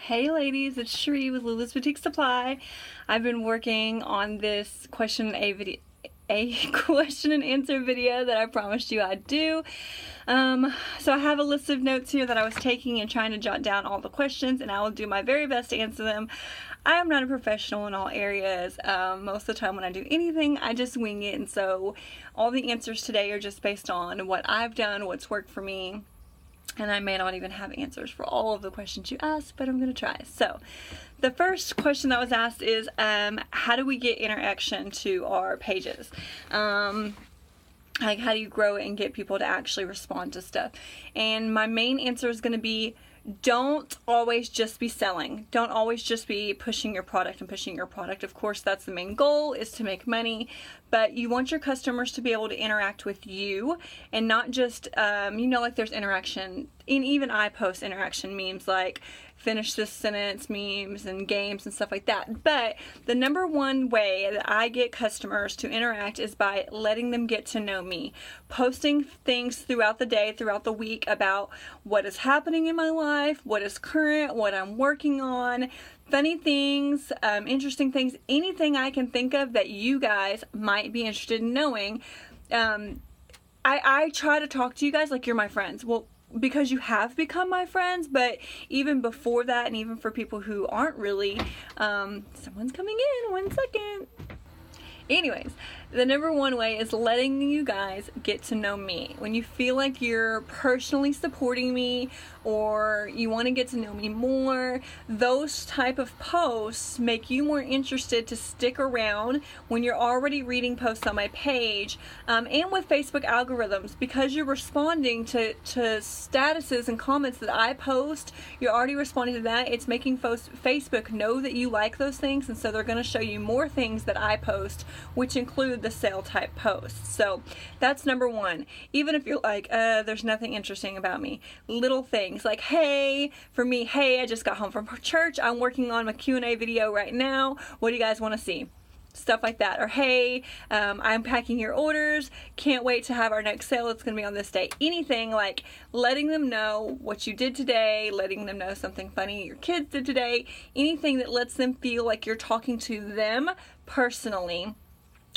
Hey ladies, it's Sheree with Lulu's Boutique Supply. I've been working on this question and answer video that I promised you I'd do. So I have a list of notes here that I was taking and trying to jot down all the questions, and I will do my very best to answer them. I am not a professional in all areas. Most of the time when I do anything, I just wing it, and so all the answers today are just based on what I've done, what's worked for me. And I may not even have answers for all of the questions you asked, but I'm going to try. So, the first question that was asked is, how do we get interaction to our pages? Like, how do you grow it and get people to actually respond to stuff? And my main answer is going to be, don't always just be selling. Don't always just be pushing your product and pushing your product. Of course, that's the main goal, is to make money, but you want your customers to be able to interact with you and not just, like there's interaction, and even I post interaction memes like finish this sentence memes and games and stuff like that. But the number one way that I get customers to interact is by letting them get to know me. Posting things throughout the day, throughout the week about what is happening in my life, what is current, what I'm working on, funny things, interesting things, anything I can think of that you guys might be interested in knowing. I try to talk to you guys like you're my friends. Well, because you have become my friends, but even before that, and even for people who aren't really, someone's coming in, 1 second. Anyways, the number one way is letting you guys get to know me. When you feel like you're personally supporting me or you want to get to know me more, those type of posts make you more interested to stick around when you're already reading posts on my page, and with Facebook algorithms, because you're responding to statuses and comments that I post. You're already responding to that. It's making Facebook know that you like those things, and so they're going to show you more things that I post, which include the sale type posts. So that's number one. Even if you're like, there's nothing interesting about me, little things like, hey, for me, hey, I just got home from church, I'm working on my Q&A video right now, what do you guys want to see? Stuff like that. Or, hey, I'm packing your orders, can't wait to have our next sale, it's going to be on this day. Anything like letting them know what you did today, letting them know something funny your kids did today, anything that lets them feel like you're talking to them personally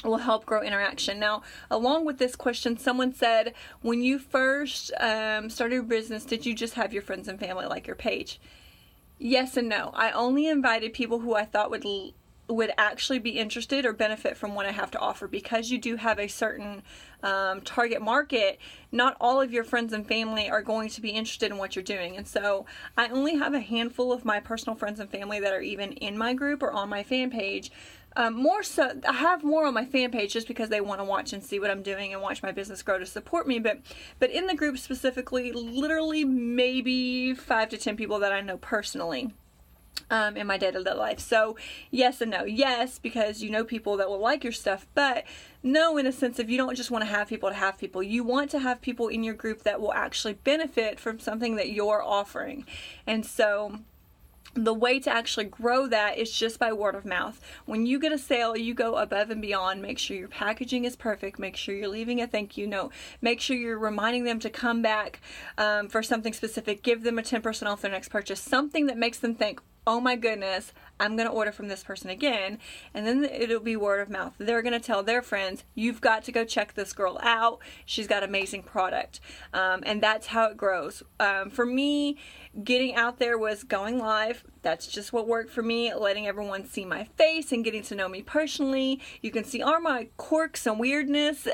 will help grow interaction. Now, along with this question, someone said, when you first started your business, did you just have your friends and family like your page? Yes and no. I only invited people who I thought would actually be interested or benefit from what I have to offer. Because you do have a certain target market, not all of your friends and family are going to be interested in what you're doing. And so I only have a handful of my personal friends and family that are even in my group or on my fan page. More so, I have more on my fan page just because they want to watch and see what I'm doing and watch my business grow to support me. But in the group specifically, literally maybe 5 to 10 people that I know personally. In my day-to-day life. So yes and no. Yes, because you know people that will like your stuff, but no, in a sense, if you don't just want to have people, you want to have people in your group that will actually benefit from something that you're offering. And so the way to actually grow that is just by word of mouth. When you get a sale, you go above and beyond. Make sure your packaging is perfect. Make sure you're leaving a thank you note. Make sure you're reminding them to come back for something specific. Give them a 10% off their next purchase. Something that makes them think, oh my goodness, I'm going to order from this person again. And then it'll be word of mouth. They're going to tell their friends, you've got to go check this girl out. She's got amazing product. And that's how it grows. For me, getting out there was going live. That's just what worked for me, letting everyone see my face and getting to know me personally. You can see all my quirks and weirdness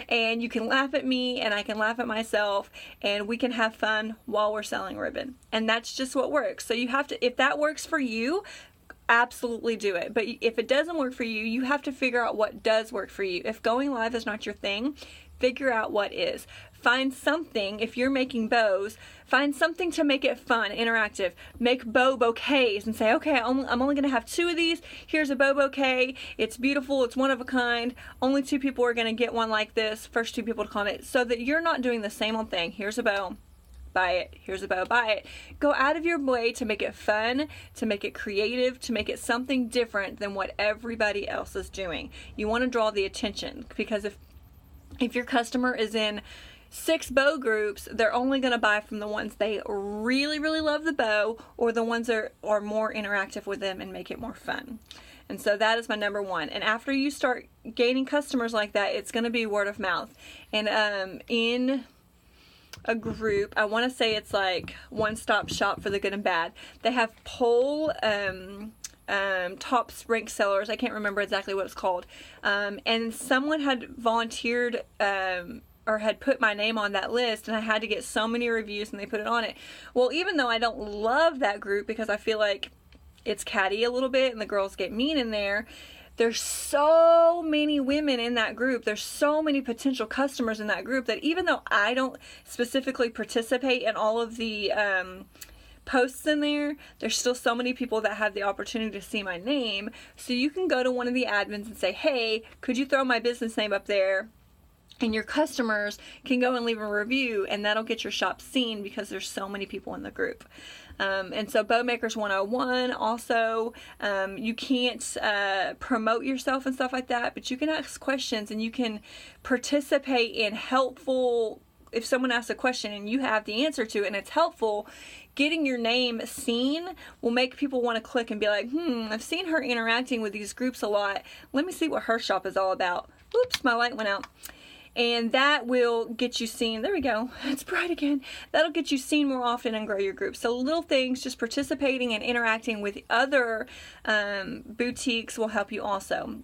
and you can laugh at me and I can laugh at myself and we can have fun while we're selling ribbon. And that's just what works. So you have to, if that works for you, absolutely do it. But if it doesn't work for you, you have to figure out what does work for you. If going live is not your thing, figure out what is. Find something, if you're making bows, find something to make it fun, interactive. Make bow bouquets and say, okay, I'm only going to have 2 of these. Here's a bow bouquet. It's beautiful. It's one of a kind. Only 2 people are going to get one like this. First 2 people to comment. So that you're not doing the same old thing. Here's a bow. Buy it. Here's a bow. Buy it. Go out of your way to make it fun, to make it creative, to make it something different than what everybody else is doing. You want to draw the attention, because if your customer is in 6 bow groups, they're only going to buy from the ones they really, really love the bow, or the ones that are more interactive with them and make it more fun. And so that is my number one. And after you start gaining customers like that, it's going to be word of mouth. And in a group, I want to say it's like one-stop shop for the good and bad. They have pole top rank sellers. I can't remember exactly what it's called. And someone had volunteered or had put my name on that list, and I had to get so many reviews, and they put it on it. Well, even though I don't love that group because I feel like it's catty a little bit and the girls get mean in there, there's so many women in that group, there's so many potential customers in that group, that even though I don't specifically participate in all of the posts in there, there's still so many people that have the opportunity to see my name. So you can go to one of the admins and say, hey, could you throw my business name up there? And your customers can go and leave a review, and that'll get your shop seen because there's so many people in the group. And so Bowmakers 101 also, you can't promote yourself and stuff like that, but you can ask questions and you can participate in helpful, if someone asks a question and you have the answer to it and it's helpful, getting your name seen will make people want to click and be like, I've seen her interacting with these groups a lot. Let me see what her shop is all about. Oops, my light went out. And that will get you seen. There we go. It's bright again. That'll get you seen more often and grow your group. So little things, just participating and interacting with other boutiques will help you also.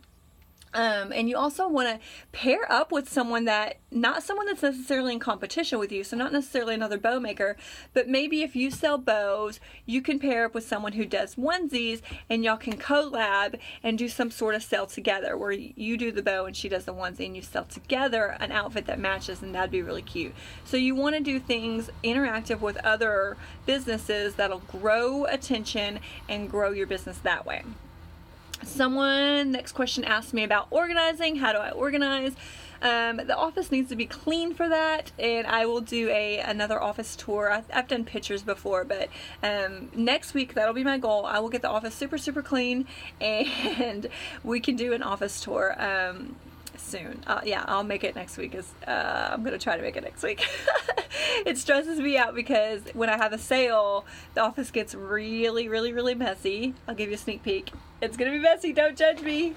And you also want to pair up with someone not someone that's necessarily in competition with you, so not necessarily another bow maker, but maybe if you sell bows, you can pair up with someone who does onesies, and y'all can collab and do some sort of sale together where you do the bow and she does the onesie, and you sell together an outfit that matches, and that'd be really cute. So you want to do things interactive with other businesses that'll grow attention and grow your business that way. Next question asked me about organizing. How do I organize? The office needs to be clean for that, and I will do another office tour. I've done pictures before, but next week, that'll be my goal. I will get the office super, super clean, and we can do an office tour soon. Yeah, I'll make it next week. I'm going to try to make it next week. It stresses me out because when I have a sale, the office gets really, really, really messy. I'll give you a sneak peek. It's going to be messy. Don't judge me.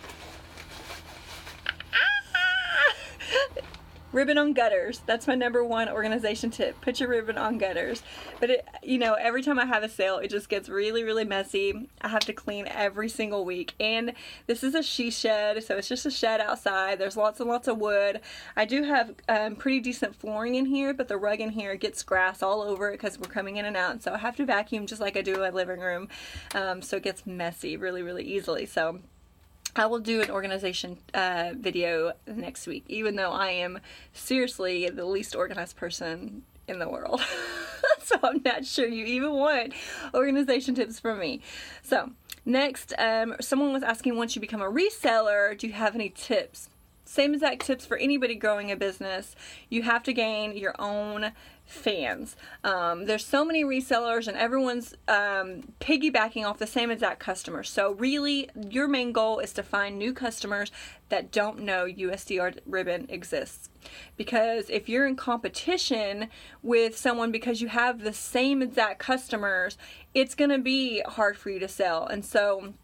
Ribbon on gutters. That's my number one organization tip. Put your ribbon on gutters. But every time I have a sale, it just gets really, really messy. I have to clean every single week. And this is a she shed, so it's just a shed outside. There's lots and lots of wood. I do have pretty decent flooring in here, but the rug in here gets grass all over it because we're coming in and out. And so I have to vacuum just like I do in my living room. So it gets messy really, really easily. So I will do an organization video next week, even though I am seriously the least organized person in the world. So I'm not sure you even want organization tips from me. So next, someone was asking, once you become a reseller, do you have any tips? Same exact tips for anybody growing a business. You have to gain your own fans. There's so many resellers and everyone's piggybacking off the same exact customer. So really, your main goal is to find new customers that don't know USDR ribbon exists. Because if you're in competition with someone because you have the same exact customers, it's going to be hard for you to sell. And so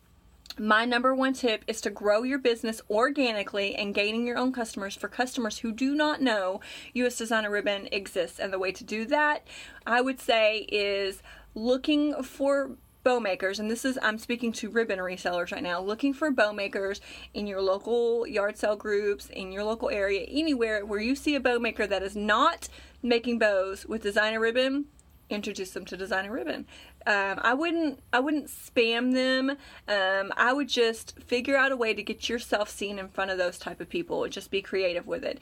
my number one tip is to grow your business organically and gaining your own customers for customers who do not know US Designer Ribbon exists. And the way to do that, I would say, is looking for bow makers, and I'm speaking to ribbon resellers right now, looking for bow makers in your local yard sale groups, in your local area, anywhere where you see a bow maker that is not making bows with designer ribbon. Introduce them to designer ribbon. I wouldn't spam them. I would just figure out a way to get yourself seen in front of those type of people. Just be creative with it.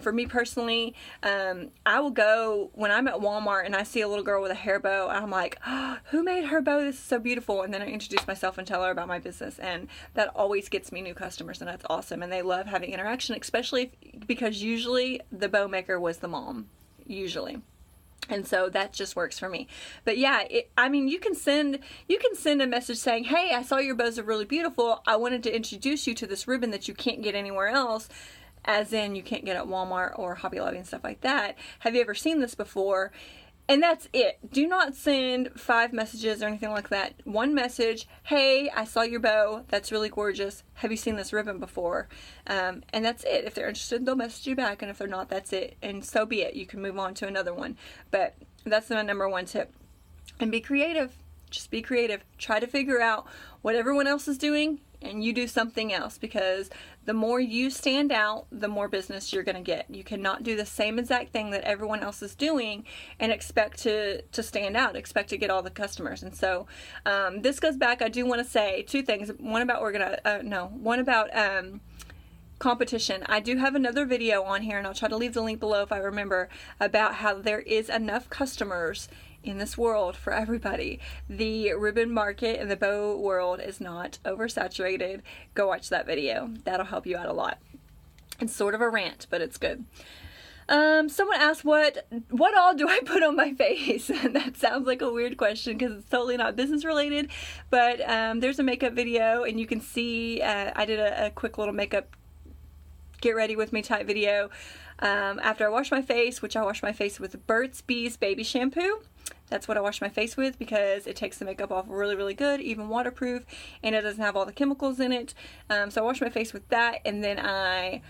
For me personally, I will go when I'm at Walmart and I see a little girl with a hair bow. I'm like, oh, who made her bow? This is so beautiful. And then I introduce myself and tell her about my business, and that always gets me new customers, and that's awesome. And they love having interaction, especially because usually the bow maker was the mom, usually. And so that just works for me. But yeah, you can send a message saying, hey, I saw your bows are really beautiful. I wanted to introduce you to this ribbon that you can't get anywhere else. as in you can't get at Walmart or Hobby Lobby and stuff like that. Have you ever seen this before? And that's it. Do not send 5 messages or anything like that. One message, hey, I saw your bow. That's really gorgeous. Have you seen this ribbon before? And that's it. If they're interested, they'll message you back. And if they're not, that's it. And so be it. You can move on to another one. But that's my number 1 tip. And be creative. Just be creative. Try to figure out what everyone else is doing and you do something else, because the more you stand out, the more business you're going to get. You cannot do the same exact thing that everyone else is doing and expect to stand out, expect to get all the customers. And so this goes back, I do want to say 2 things. One about competition. I do have another video on here, and I'll try to leave the link below if I remember, about how there is enough customers in this world for everybody. The ribbon market and the bow world is not oversaturated. Go watch that video. That'll help you out a lot. It's sort of a rant, but it's good. Someone asked what all do I put on my face? That sounds like a weird question because it's totally not business related, but there's a makeup video, and you can see I did a quick little makeup get ready with me type video after I wash my face, which I wash my face with Burt's Bees baby shampoo. That's what I wash my face with because it takes the makeup off really, really good, even waterproof, and it doesn't have all the chemicals in it. So I wash my face with that, and then I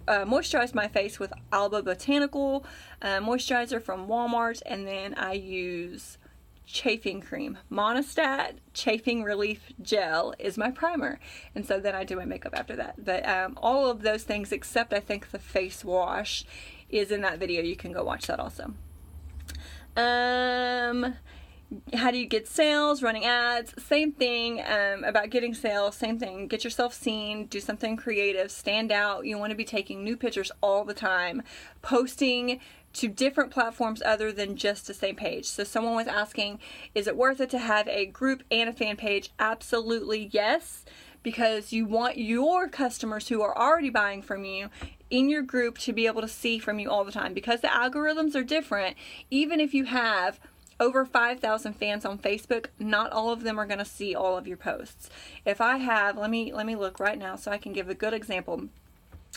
moisturize my face with Alba Botanical moisturizer from Walmart, and then I use chafing cream. Monostat Chafing Relief Gel is my primer, and so then I do my makeup after that. But all of those things, except I think the face wash, is in that video. You can go watch that also. How do you get sales? Running ads, same thing. About getting sales, same thing. Get yourself seen, do something creative, stand out. You want to be taking new pictures all the time, posting to different platforms other than just the same page. So someone was asking, is it worth it to have a group and a fan page? Absolutely yes, because you want your customers who are already buying from you in your group to be able to see from you all the time, because the algorithms are different. Even if you have over 5,000 fans on Facebook, not all of them are going to see all of your posts. If I have, let me look right now so I can give a good example.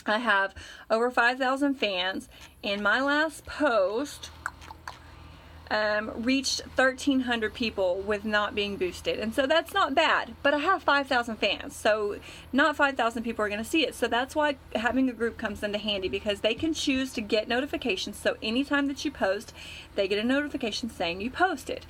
I have over 5,000 fans, and my last post reached 1,300 people with not being boosted, and so that's not bad, but I have 5,000 fans, so not 5,000 people are going to see it. So that's why having a group comes into handy, because they can choose to get notifications, so anytime that you post, they get a notification saying you posted.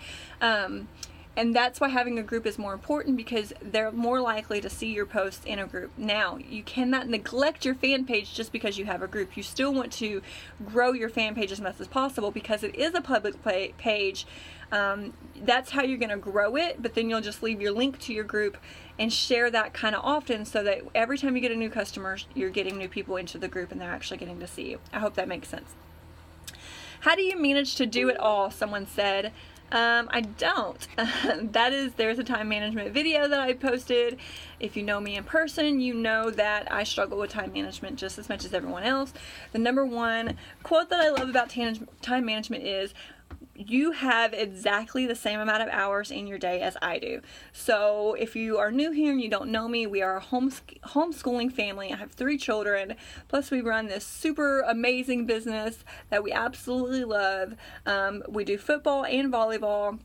And that's why having a group is more important, because they're more likely to see your posts in a group. Now, you cannot neglect your fan page just because you have a group. You still want to grow your fan page as much as possible, because it is a public page. That's how you're going to grow it, but then you'll just leave your link to your group and share that kind of often, so that every time you get a new customer, you're getting new people into the group and they're actually getting to see you. I hope that makes sense. How do you manage to do it all? Someone said. I don't. There's a time management video that I posted. If you know me in person, you know that I struggle with time management just as much as everyone else. The number 1 quote that I love about time management is, you have exactly the same amount of hours in your day as I do. So if you are new here and you don't know me, we are a homeschooling family. I have 3 children, plus we run this super amazing business that we absolutely love. We do football and volleyball,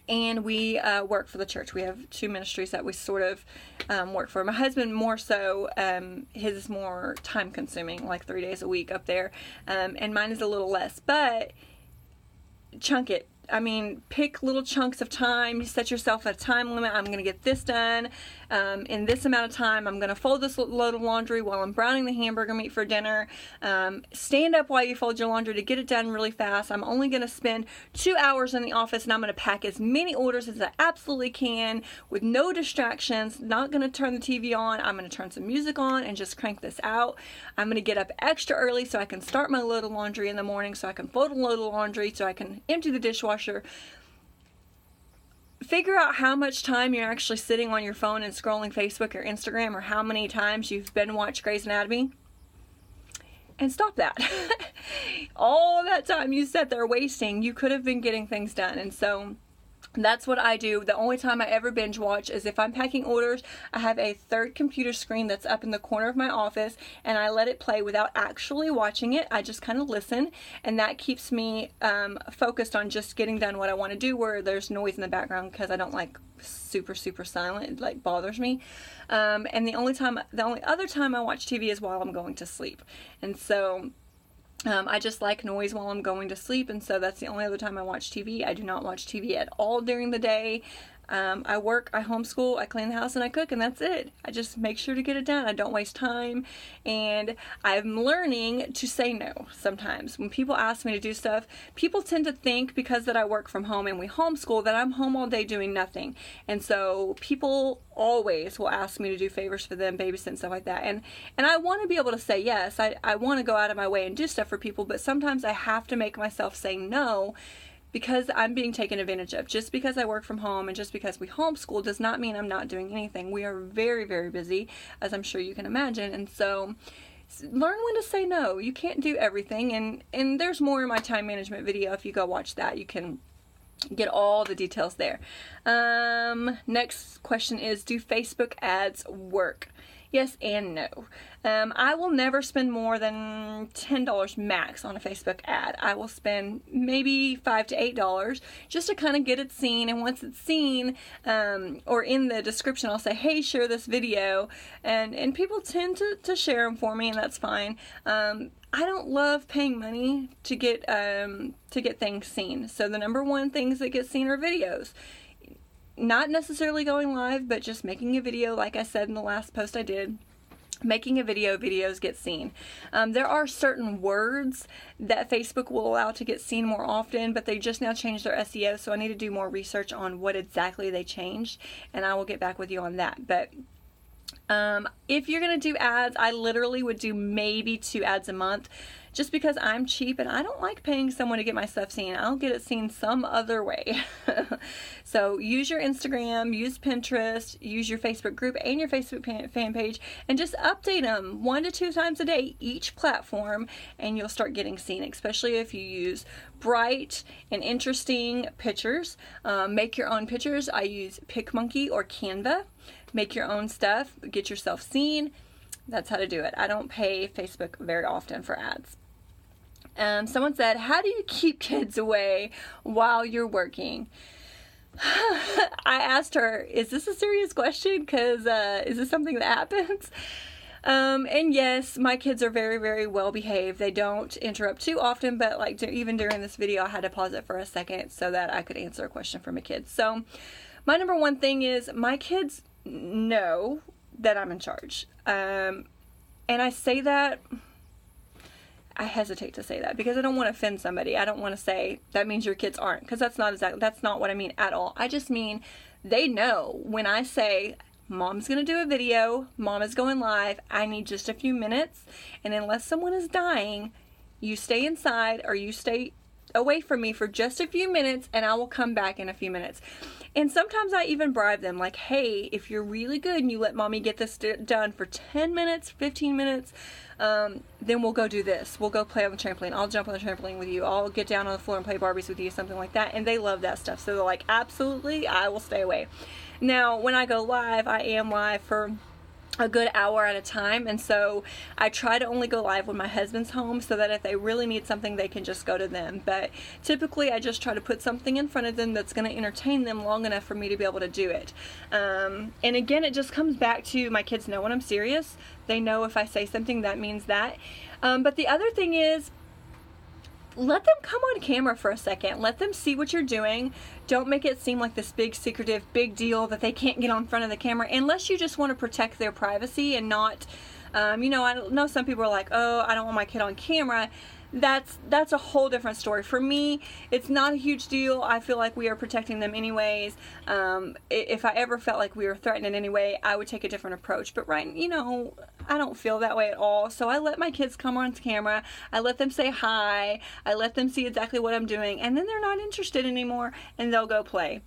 and we work for the church. We have 2 ministries that we sort of work for. My husband more so, his is more time consuming, like 3 days a week up there, and mine is a little less, but chunk it. I mean, pick little chunks of time. Set yourself a time limit. I'm going to get this done in this amount of time. I'm going to fold this load of laundry while I'm browning the hamburger meat for dinner. Stand up while you fold your laundry to get it done really fast. I'm only going to spend 2 hours in the office, and I'm going to pack as many orders as I absolutely can with no distractions. Not going to turn the TV on. I'm going to turn some music on and just crank this out. I'm going to get up extra early so I can start my load of laundry in the morning, so I can fold a load of laundry, so I can empty the dishwasher. Figure out how much time you're actually sitting on your phone and scrolling Facebook or Instagram, or how many times you've been watched Grey's Anatomy, and stop that. All that time you sat there wasting, you could have been getting things done. And so That's what I do. The only time I ever binge watch is if I'm packing orders. I have a third computer screen that's up in the corner of my office, and I let it play without actually watching it. I just kind of listen, and that keeps me focused on just getting done what I want to do, where there's noise in the background, because I don't like super silent. It like bothers me. And the only other time I watch TV is while I'm going to sleep. And so I just like noise while I'm going to sleep, and so that's the only other time I watch TV. I do not watch TV at all during the day. I work, I homeschool, I clean the house, and I cook, and that's it. I just make sure to get it done. I don't waste time, and I'm learning to say no sometimes. When people ask me to do stuff, people tend to think, because that I work from home and we homeschool, that I'm home all day doing nothing. And so people always will ask me to do favors for them, babysit and stuff like that. And I want to be able to say yes. I want to go out of my way and do stuff for people, but sometimes I have to make myself say no, because I'm being taken advantage of. Just because I work from home and just because we homeschool does not mean I'm not doing anything. We are very, very busy, as I'm sure you can imagine. And so learn when to say no. You can't do everything. And there's more in my time management video. If you go watch that, you can get all the details there. Next question is, do Facebook ads work? Yes and no. I will never spend more than $10 max on a Facebook ad. I will spend maybe $5 to $8 just to kind of get it seen. And once it's seen, or in the description, I'll say, hey, share this video. And people tend to share them for me, and that's fine. I don't love paying money to get things seen. So the number one things that get seen are videos. Not necessarily going live, but just making a video, like I said in the last post I did. Making a video, videos get seen. There are certain words that Facebook will allow to get seen more often, but they just now changed their SEO, so I need to do more research on what exactly they changed, and I will get back with you on that. But if you're going to do ads, I literally would do maybe 2 ads a month, just because I'm cheap and I don't like paying someone to get my stuff seen. I'll get it seen some other way. So use your Instagram, use Pinterest, use your Facebook group and your Facebook fan page, and just update them 1 to 2 times a day, each platform, and you'll start getting seen, especially if you use bright and interesting pictures. Make your own pictures. I use PicMonkey or Canva. Make your own stuff, get yourself seen. That's how to do it. I don't pay Facebook very often for ads. Someone said, how do you keep kids away while you're working? I asked her, is this a serious question? Because is this something that happens? And yes, my kids are very, very well behaved. They don't interrupt too often, but like even during this video, I had to pause it for a second so that I could answer a question from a kid. So my number one thing is, my kids know that I'm in charge. And I say that, I hesitate to say that because I don't want to offend somebody. I don't want to say that means your kids aren't, because that's not what I mean at all. I just mean they know when I say mom's going to do a video, mom is going live, I need just a few minutes, and unless someone is dying, you stay inside or you stay away from me for just a few minutes, and I will come back in a few minutes. And sometimes I even bribe them, like, hey, if you're really good and you let mommy get this done for 10 minutes, 15 minutes, then we'll go do this. We'll go play on the trampoline. I'll jump on the trampoline with you. I'll get down on the floor and play Barbies with you, something like that. And they love that stuff. So they're like, absolutely, I will stay away. Now, when I go live, I am live for a good hour at a time, and so I try to only go live when my husband's home, so that if they really need something, they can just go to them. But typically I just try to put something in front of them that's going to entertain them long enough for me to be able to do it. And again, it just comes back to my kids know when I'm serious. They know if I say something, that means that. But the other thing is, let them come on camera for a second. Let them see what you're doing. Don't make it seem like this big secretive big deal that they can't get on front of the camera, unless you just want to protect their privacy and not, I know some people are like, oh, I don't want my kid on camera. That's a whole different story. For me, it's not a huge deal. I feel like we are protecting them anyways. If I ever felt like we were threatened in any way, I would take a different approach. But I don't feel that way at all. So I let my kids come on camera. I let them say hi. I let them see exactly what I'm doing. And then they're not interested anymore, and they'll go play.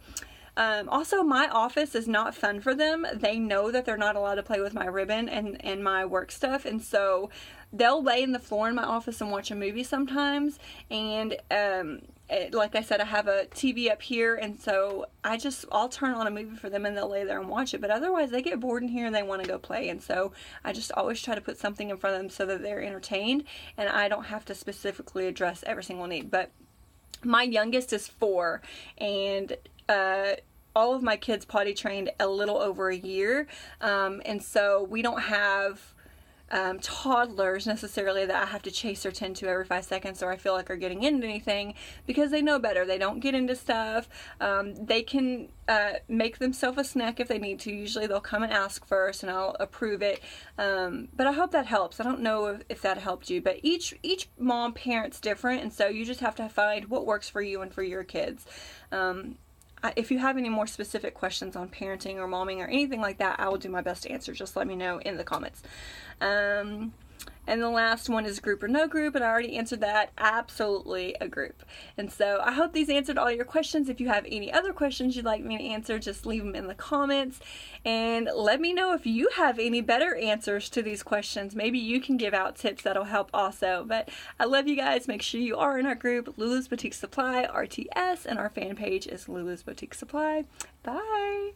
Also, my office is not fun for them. They know that they're not allowed to play with my ribbon and my work stuff, and so they'll lay in the floor in my office and watch a movie sometimes, and like I said, I have a TV up here, and so I'll turn on a movie for them and they'll lay there and watch it. But otherwise, they get bored in here and they want to go play. And so I just always try to put something in front of them so that they're entertained, and I don't have to specifically address every single need. But my youngest is 4, and all of my kids potty trained a little over a year, and so we don't have toddlers necessarily that I have to chase or tend to every 5 seconds, or I feel like are getting into anything, because they know better. They don't get into stuff. They can make themselves a snack if they need to. Usually they'll come and ask first and I'll approve it. But I hope that helps. I don't know if that helped you, but each mom parent's different, and so you just have to find what works for you and for your kids. If you have any more specific questions on parenting or momming or anything like that, I will do my best to answer. Just let me know in the comments. And the last one is group or no group, and I already answered that. Absolutely a group. And so I hope these answered all your questions. If you have any other questions you'd like me to answer, just leave them in the comments, and let me know if you have any better answers to these questions. Maybe you can give out tips that'll help also. But I love you guys. Make sure you are in our group, Lulu's Boutique Supply RTS, and our fan page is Lulu's Boutique Supply. Bye.